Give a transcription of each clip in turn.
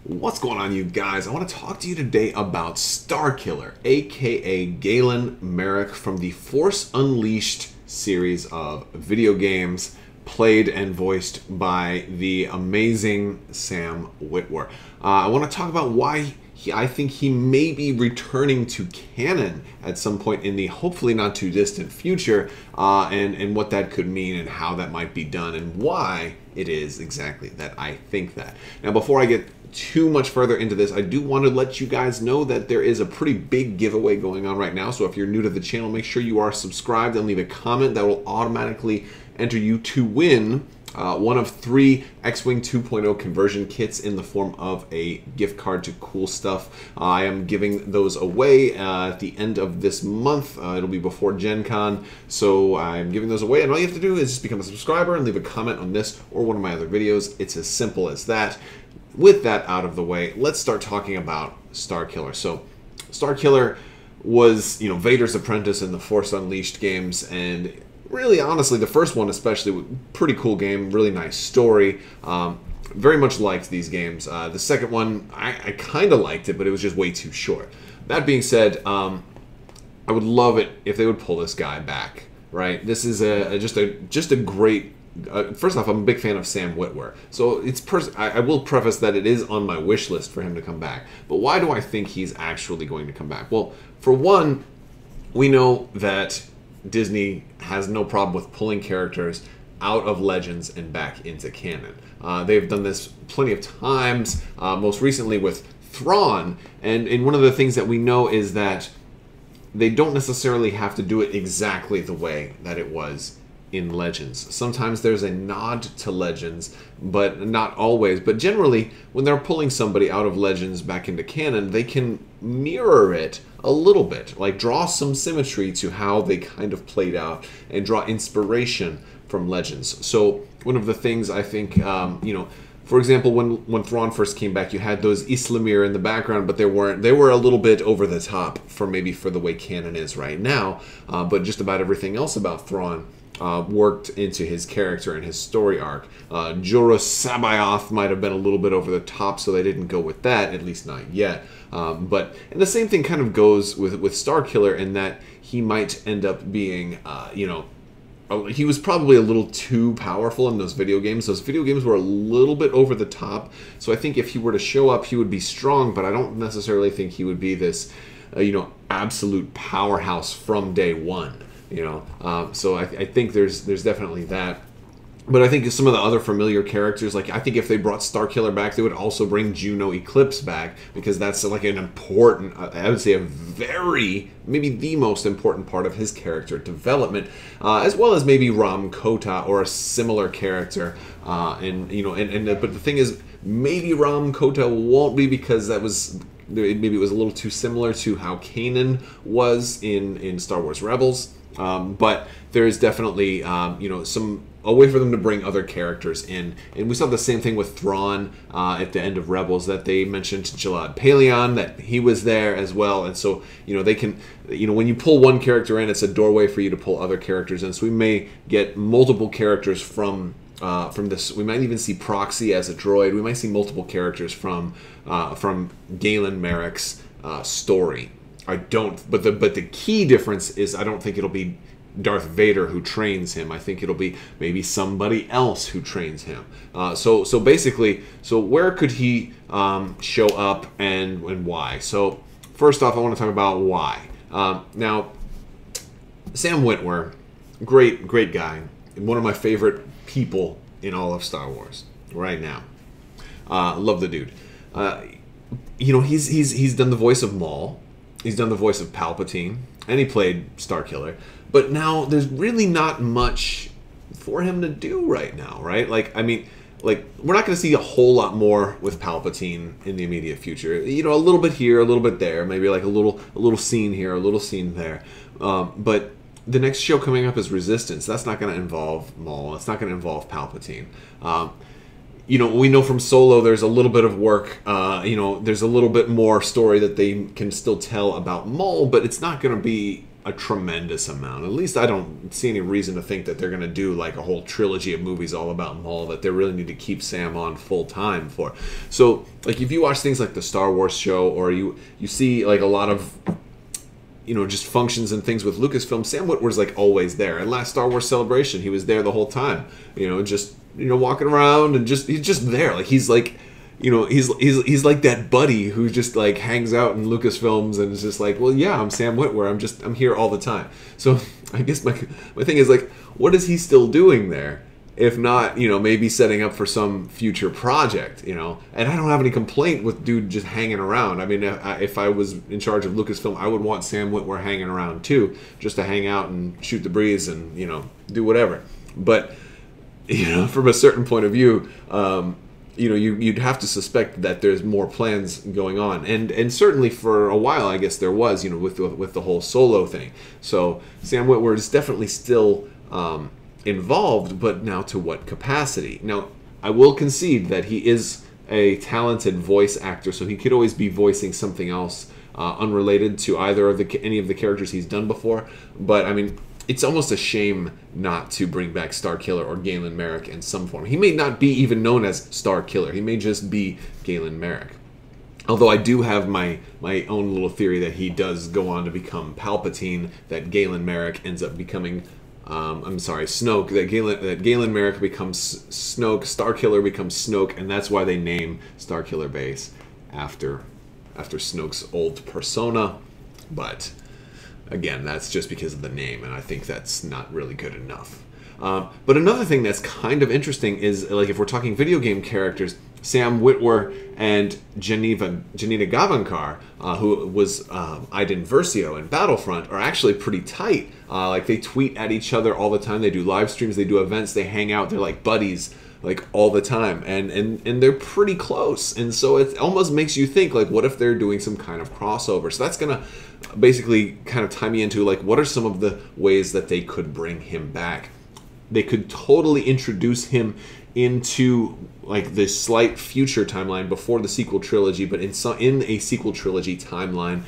What's going on, you guys? I want to talk to you today about Starkiller, aka Galen Merrick from the Force Unleashed series of video games, played and voiced by the amazing Sam Witwer. I want to talk about why I think he may be returning to canon at some point in the hopefully not too distant future, and what that could mean and how that might be done and why it is exactly that I think that. Now, before I get too much further into this, I do want to let you guys know that there is a pretty big giveaway going on right now. So if you're new to the channel, make sure you are subscribed and leave a comment. That will automatically enter you to win one of 3 X-Wing 2.0 conversion kits in the form of a gift card to Cool Stuff. I am giving those away at the end of this month. It'll be before Gen Con, so I'm giving those away, and all you have to do is just become a subscriber and leave a comment on this or one of my other videos. It's as simple as that. With that out of the way, let's start talking about Starkiller. So Starkiller was, Vader's apprentice in the Force Unleashed games, and really, honestly, the first one especially, pretty cool game, really nice story. Very much liked these games. The second one, I kind of liked it, but it was just way too short. That being said, I would love it if they would pull this guy back. Right? This is just a great. First off, I'm a big fan of Sam Witwer, so I will preface that it is on my wish list for him to come back. But why do I think he's actually going to come back? Well, for one, we know that Disney has no problem with pulling characters out of Legends and back into canon. They've done this plenty of times, most recently with Thrawn, and one of the things that we know is that they don't necessarily have to do it exactly the way that it was in Legends. Sometimes there's a nod to Legends, but not always. But generally, when they're pulling somebody out of Legends back into canon, they can mirror it a little bit, like draw some symmetry to how they kind of played out and draw inspiration from Legends. So one of the things I think, for example, when Thrawn first came back, you had those Islamir in the background, but they were a little bit over the top for the way canon is right now. But just about everything else about Thrawn worked into his character and his story arc. Jorah Sabaoth might have been a little bit over the top, so they didn't go with that, at least not yet. And the same thing kind of goes with Starkiller in that he might end up being, he was probably a little too powerful in those video games. Those video games were a little bit over the top, so I think if he were to show up, he would be strong, but I don't necessarily think he would be this, absolute powerhouse from day one. So I think there's definitely that. But I think some of the other familiar characters, like I think if they brought Starkiller back, they would also bring Juno Eclipse back, because that's like an important, I would say maybe the most important part of his character development, as well as maybe Ram Kota or a similar character. But the thing is, maybe Ram Kota won't be, because maybe it was a little too similar to how Kanan was in Star Wars Rebels. But there is definitely, a way for them to bring other characters in. And we saw the same thing with Thrawn at the end of Rebels, that they mentioned Jalad Paleon, that he was there as well. And so, they can, when you pull one character in, it's a doorway for you to pull other characters in. So we may get multiple characters from this. We might even see Proxy as a droid. We might see multiple characters from Galen Merrick's story. But the key difference is I don't think it'll be Darth Vader who trains him. I think it'll be maybe somebody else who trains him. So basically, where could he show up and why? So first off, I want to talk about why. Now, Sam Witwer, great guy, one of my favorite people in all of Star Wars right now. Love the dude. He's done the voice of Maul. He's done the voice of Palpatine, and he played Starkiller. But now there's really not much for him to do right now, right? We're not going to see a whole lot more with Palpatine in the immediate future. A little bit here, a little bit there, maybe like a little scene here, a little scene there. But the next show coming up is Resistance. That's not going to involve Maul. It's not going to involve Palpatine. We know from Solo there's a little bit of work, there's a little bit more story that they can still tell about Maul, but it's not going to be a tremendous amount. At least I don't see any reason to think that they're going to do like a whole trilogy of movies all about Maul that they really need to keep Sam on full time for. So like if you watch things like the Star Wars show, or you see like a lot of, you know, just functions and things with Lucasfilm, Sam Witwer's like always there. At last Star Wars Celebration, he was there the whole time. You know, just, you know, walking around and he's just there. Like he's like, you know, he's like that buddy who just like hangs out in Lucasfilms and is just like, well, yeah, I'm Sam Witwer. I'm here all the time. So I guess my thing is like, what is he still doing there? If not, you know, maybe setting up for some future project, you know. And I don't have any complaint with dude just hanging around. I mean, if I was in charge of Lucasfilm, I would want Sam Witwer hanging around too, just to hang out and shoot the breeze and, you know, do whatever. But, you know, from a certain point of view, you know, you'd have to suspect that there's more plans going on, and certainly for a while, I guess there was, you know, with the whole Solo thing. So Sam Witwer is definitely still involved, but now to what capacity? Now, I will concede that he is a talented voice actor, so he could always be voicing something else unrelated to either of any of the characters he's done before. But I mean, it's almost a shame not to bring back Starkiller or Galen Merrick in some form. He may not be even known as Starkiller. He may just be Galen Merrick. Although I do have my own little theory that he does go on to become Palpatine, that Galen Merrick ends up becoming, Snoke, that Galen Merrick becomes Snoke, Starkiller becomes Snoke, and that's why they name Starkiller Base after Snoke's old persona. But again, that's just because of the name, and I think that's not really good enough. But another thing that's kind of interesting is, like, if we're talking video game characters, Sam Witwer and Janina Gavankar, who was Iden Versio in Battlefront, are actually pretty tight. Like, they tweet at each other all the time. They do live streams, they do events, they hang out. They're like buddies, like, all the time, and they're pretty close. And so it almost makes you think, like, what if they're doing some kind of crossover? So that's gonna basically kind of tie me into, like, what are some of the ways that they could bring him back? They could totally introduce him into, like, this slight future timeline before the sequel trilogy, but in a sequel trilogy timeline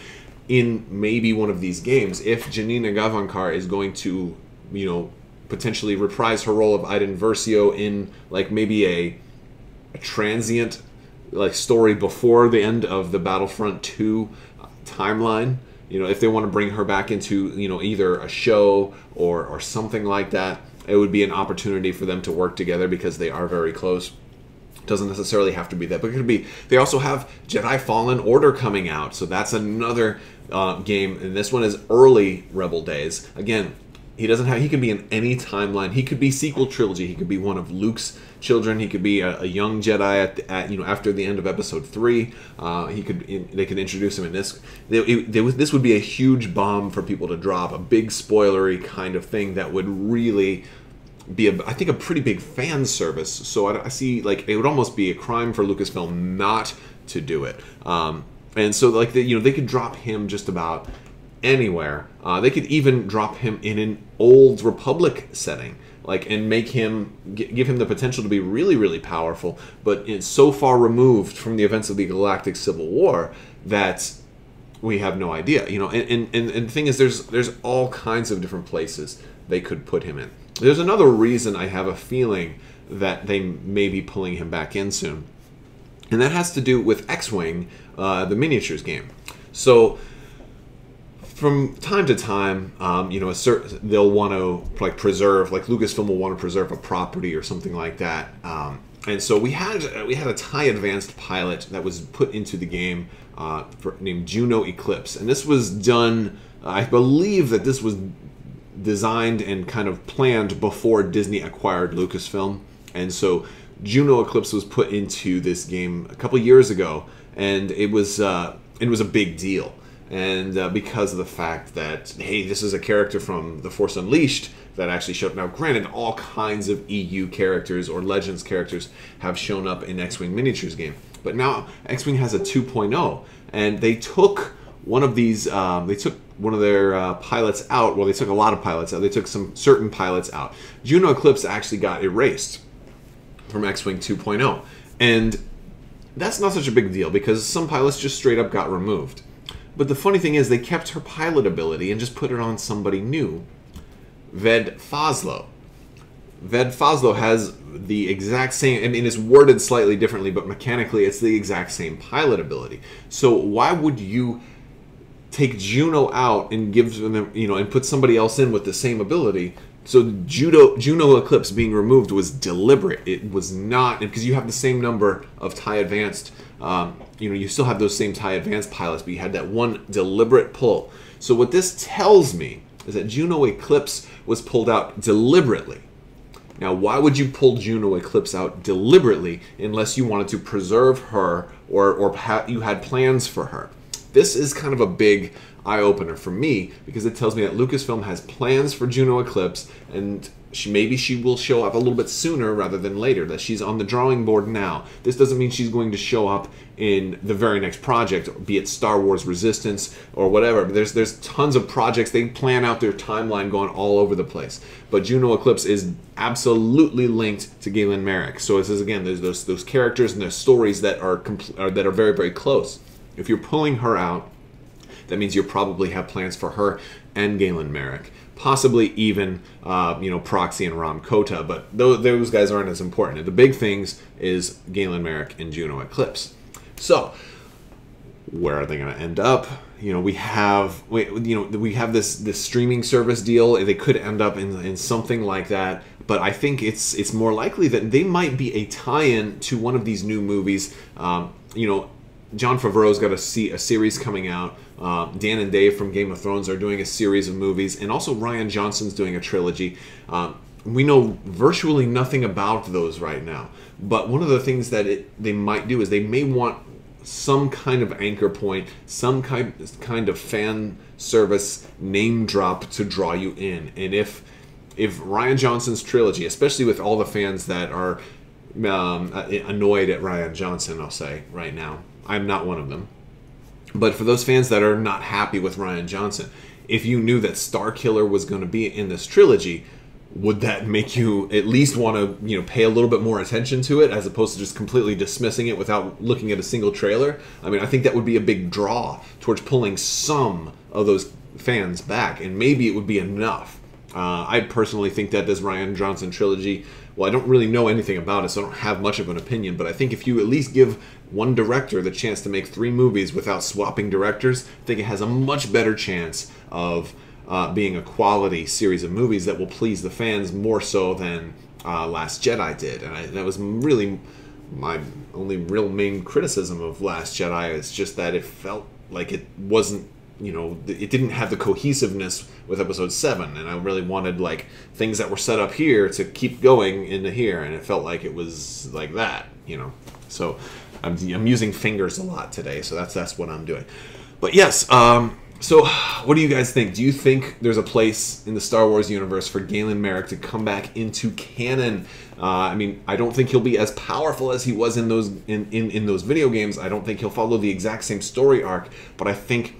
in maybe one of these games. If Janina Gavankar is going to, you know, potentially reprise her role of Iden Versio in, like, maybe a transient, like, story before the end of the Battlefront 2 timeline. You know, if they want to bring her back into, you know, either a show or something like that, it would be an opportunity for them to work together because they are very close. Doesn't necessarily have to be that, but it could be. They also have Jedi Fallen Order coming out, so that's another game, and this one is early Rebel days. Again, he could be in any timeline. He could be sequel trilogy. He could be one of Luke's children. He could be a young Jedi at you know, after the end of Episode 3. They could introduce him in this. This would be a huge bomb for people to drop, a big spoilery kind of thing that would really be, I think, a pretty big fan service. So I see, like, it would almost be a crime for Lucasfilm not to do it. And so, like, they could drop him just about anywhere. They could even drop him in an old Republic setting, like, and make him, give him the potential to be really, really powerful, but it's so far removed from the events of the Galactic Civil War that we have no idea. You know, and the thing is, there's all kinds of different places they could put him in. There's another reason I have a feeling that they may be pulling him back in soon, and that has to do with X-Wing, the miniatures game. So from time to time, you know, they'll want to, like, preserve, like, Lucasfilm will want to preserve a property or something like that. And so we had a TIE Advanced pilot that was put into the game named Juno Eclipse, and this was done. I believe that this was designed and kind of planned before Disney acquired Lucasfilm, and so Juno Eclipse was put into this game a couple years ago, and it was a big deal. And because of the fact that, hey, this is a character from The Force Unleashed that actually showed up. Now, granted, all kinds of EU characters or Legends characters have shown up in X-Wing miniatures game, but now X-Wing has a 2.0, and they took one of these. They took one of their pilots out. Well, they took a lot of pilots out. They took some certain pilots out. Juno Eclipse actually got erased from X-Wing 2.0, and that's not such a big deal because some pilots just straight up got removed. But the funny thing is, they kept her pilot ability and just put it on somebody new, Ved Foslo. Ved Foslo has the exact same, I mean, it's worded slightly differently, but mechanically it's the exact same pilot ability. So why would you take Juno out and give them, you know, and put somebody else in with the same ability? So Juno Eclipse being removed was deliberate. It was not, because you have the same number of TIE Advanced, you know, you still have those same TIE Advanced pilots, but you had that one deliberate pull. So what this tells me is that Juno Eclipse was pulled out deliberately. Now, why would you pull Juno Eclipse out deliberately unless you wanted to preserve her or you had plans for her? This is kind of a big eye-opener for me, because it tells me that Lucasfilm has plans for Juno Eclipse, and maybe she will show up a little bit sooner rather than later, that she's on the drawing board now. This doesn't mean she's going to show up in the very next project, be it Star Wars Resistance or whatever. There's tons of projects. They plan out their timeline going all over the place. But Juno Eclipse is absolutely linked to Galen Marek. So this is, again, there's those characters and there's stories that are very, very close. If you're pulling her out, that means you probably have plans for her and Galen Marek. Possibly even, you know, Proxy and Ram Kota, but those guys aren't as important. The big things is Galen Marek and Juno Eclipse. So, where are they going to end up? You know, we have this streaming service deal. They could end up in something like that, but I think it's more likely that they might be a tie-in to one of these new movies. You know, Jon Favreau's got a series coming out. Dan and Dave from Game of Thrones are doing a series of movies, and also Rian Johnson's doing a trilogy. We know virtually nothing about those right now, but one of the things that they might do is they may want some kind of anchor point, some kind of fan service name drop to draw you in. And if Rian Johnson's trilogy, especially with all the fans that are annoyed at Rian Johnson, I'll say right now, I'm not one of them. But for those fans that are not happy with Rian Johnson, if you knew that Starkiller was going to be in this trilogy, would that make you at least want to, you know, pay a little bit more attention to it, as opposed to just completely dismissing it without looking at a single trailer? I mean, I think that would be a big draw towards pulling some of those fans back, and maybe it would be enough. I personally think that this Rian Johnson trilogy, well, I don't really know anything about it, so I don't have much of an opinion, but I think if you at least give one director the chance to make 3 movies without swapping directors, I think it has a much better chance of being a quality series of movies that will please the fans more so than Last Jedi did. And that was really my only real main criticism of Last Jedi, is just that it felt like it wasn't, you know, it didn't have the cohesiveness with Episode 7, and I really wanted, like, things that were set up here to keep going into here, and it felt like it was like that, you know. So I'm using fingers a lot today, so that's what I'm doing. But yes, so what do you guys think? Do you think there's a place in the Star Wars universe for Galen Marek to come back into canon? I mean, I don't think he'll be as powerful as he was in those in those video games. I don't think he'll follow the exact same story arc, but I think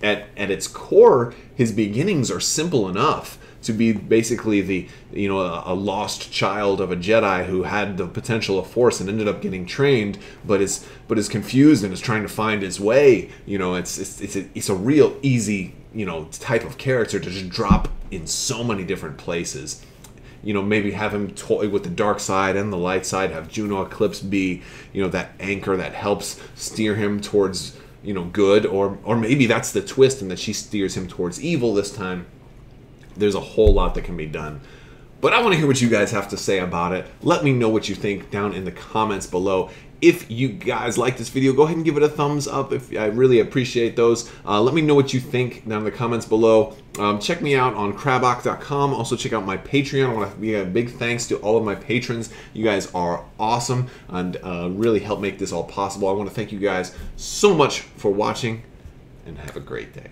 at its core, his beginnings are simple enough to be basically the, you know, a lost child of a Jedi who had the potential of Force and ended up getting trained, but is confused and is trying to find his way. You know, it's a real easy, you know, type of character to just drop in so many different places. You know, maybe have him toy with the dark side and the light side. Have Juno Eclipse be, you know, that anchor that helps steer him towards, you know, good, or maybe that's the twist and that she steers him towards evil this time. There's a whole lot that can be done. But I want to hear what you guys have to say about it. Let me know what you think down in the comments below. If you guys like this video, go ahead and give it a thumbs up. I really appreciate those. Let me know what you think down in the comments below. Check me out on Crabbok.com. Also check out my Patreon. I want to give a big thanks to all of my patrons. You guys are awesome and really help make this all possible. I want to thank you guys so much for watching, and have a great day.